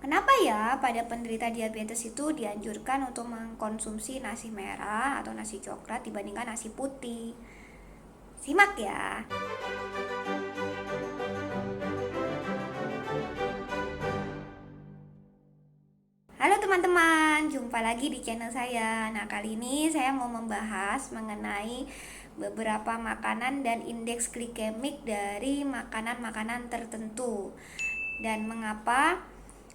Kenapa ya pada penderita diabetes itu dianjurkan untuk mengkonsumsi nasi merah atau nasi coklat dibandingkan nasi putih? Simak ya. Halo teman-teman, jumpa lagi di channel saya. Nah, kali ini saya mau membahas mengenai beberapa makanan dan indeks glikemik dari makanan-makanan tertentu. Dan mengapa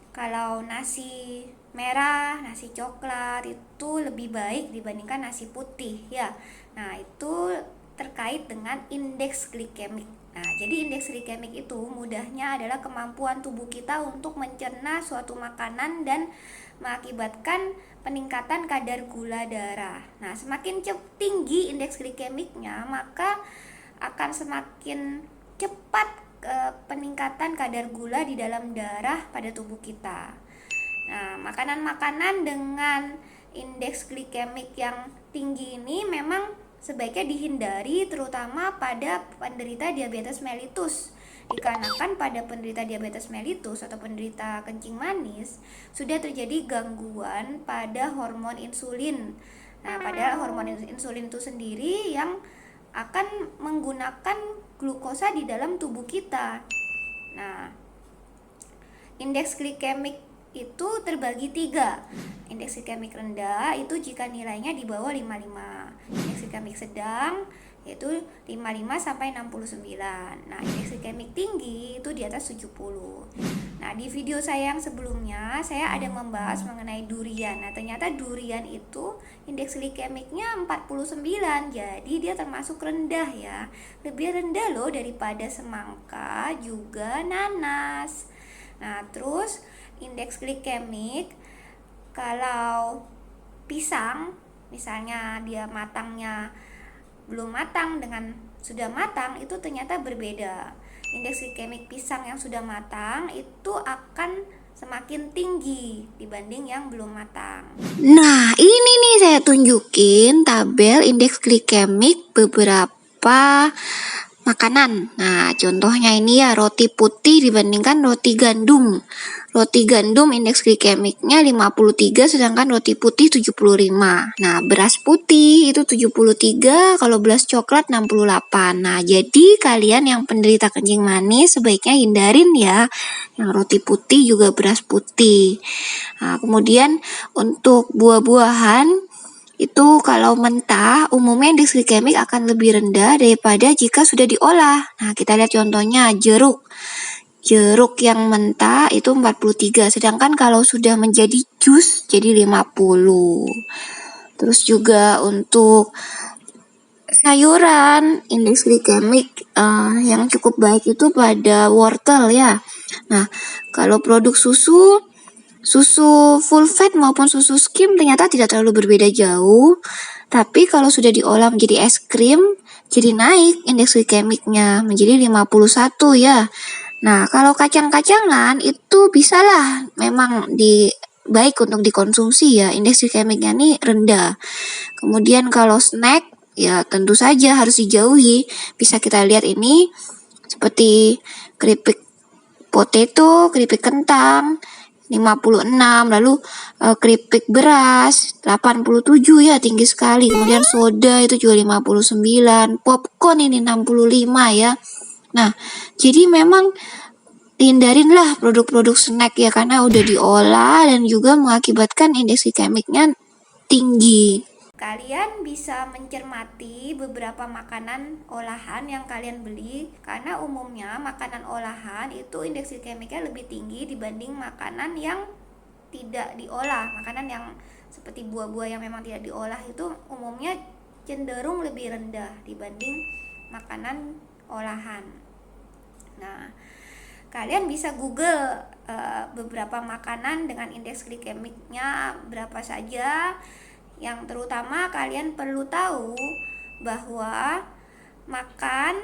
kalau nasi merah, nasi coklat itu lebih baik dibandingkan nasi putih ya. Nah, itu terkait dengan indeks glikemik. Nah, jadi indeks glikemik itu mudahnya adalah kemampuan tubuh kita untuk mencerna suatu makanan dan mengakibatkan peningkatan kadar gula darah. Nah, semakin tinggi indeks glikemiknya, maka akan semakin cepat peningkatan kadar gula di dalam darah pada tubuh kita. Nah, makanan-makanan dengan indeks glikemik yang tinggi ini memang sebaiknya dihindari, terutama pada penderita diabetes mellitus. Dikarenakan pada penderita diabetes mellitus atau penderita kencing manis sudah terjadi gangguan pada hormon insulin. Nah, pada hormon insulin itu sendiri yang akan menggunakan glukosa di dalam tubuh kita. Nah, indeks glikemik itu terbagi 3. Indeks glikemik rendah itu jika nilainya di bawah 55. Indeks glikemik sedang yaitu 55 sampai 69. Nah, indeks glikemik tinggi itu di atas 70. Nah, di video saya yang sebelumnya saya ada membahas mengenai durian. Nah, ternyata durian itu indeks glikemiknya 49. Jadi dia termasuk rendah ya. Lebih rendah loh daripada semangka juga nanas. Nah, terus indeks glikemik kalau pisang, misalnya dia matangnya belum matang dengan sudah matang, itu ternyata berbeda. Indeks glikemik pisang yang sudah matang itu akan semakin tinggi dibanding yang belum matang. Nah, ini nih saya tunjukin tabel indeks glikemik beberapa makanan. Nah, contohnya ini ya roti putih dibandingkan roti gandum. Roti gandum indeks glikemiknya 53 sedangkan roti putih 75. Nah, beras putih itu 73, kalau beras coklat 68. Nah, jadi kalian yang penderita kencing manis sebaiknya hindarin ya yang roti putih juga beras putih. Nah, kemudian untuk buah-buahan itu kalau mentah umumnya indeks glikemik akan lebih rendah daripada jika sudah diolah. Nah, kita lihat contohnya jeruk. Jeruk yang mentah itu 43, sedangkan kalau sudah menjadi jus jadi 50. Terus juga untuk sayuran indeks glikemik yang cukup baik itu pada wortel ya. Nah, kalau produk susu full fat maupun susu skim ternyata tidak terlalu berbeda jauh. Tapi kalau sudah diolah menjadi es krim, jadi naik indeks glikemiknya menjadi 51 ya. Nah, kalau kacang-kacangan itu bisalah memang baik untuk dikonsumsi ya, indeks glikemiknya ini rendah. Kemudian kalau snack ya tentu saja harus dijauhi. Bisa kita lihat ini seperti keripik potato, keripik kentang 56, lalu keripik beras 87 ya, tinggi sekali. Kemudian soda itu juga 59, popcorn ini 65 ya. Nah, jadi memang hindarinlah produk-produk snack ya karena udah diolah dan juga mengakibatkan indeks glikemiknya tinggi. Kalian bisa mencermati beberapa makanan olahan yang kalian beli, karena umumnya makanan olahan itu indeks glikemiknya lebih tinggi dibanding makanan yang tidak diolah. Makanan yang seperti buah-buah yang memang tidak diolah itu umumnya cenderung lebih rendah dibanding makanan olahan. Nah, kalian bisa Google beberapa makanan dengan indeks glikemiknya berapa saja. Yang terutama kalian perlu tahu bahwa makan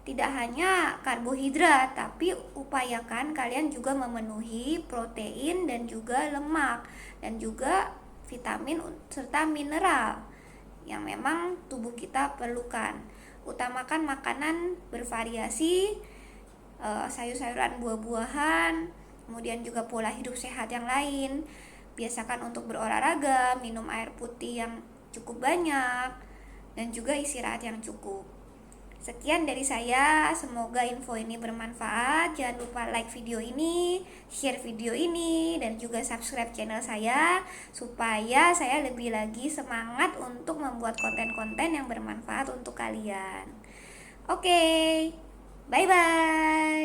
tidak hanya karbohidrat, tapi upayakan kalian juga memenuhi protein dan juga lemak dan juga vitamin serta mineral yang memang tubuh kita perlukan. Utamakan makanan bervariasi, sayur-sayuran, buah-buahan, kemudian juga pola hidup sehat yang lain. Biasakan untuk berolahraga, minum air putih yang cukup banyak, dan juga istirahat yang cukup. Sekian dari saya, semoga info ini bermanfaat. Jangan lupa like video ini, share video ini, dan juga subscribe channel saya supaya saya lebih lagi semangat untuk membuat konten-konten yang bermanfaat untuk kalian. Oke, bye-bye.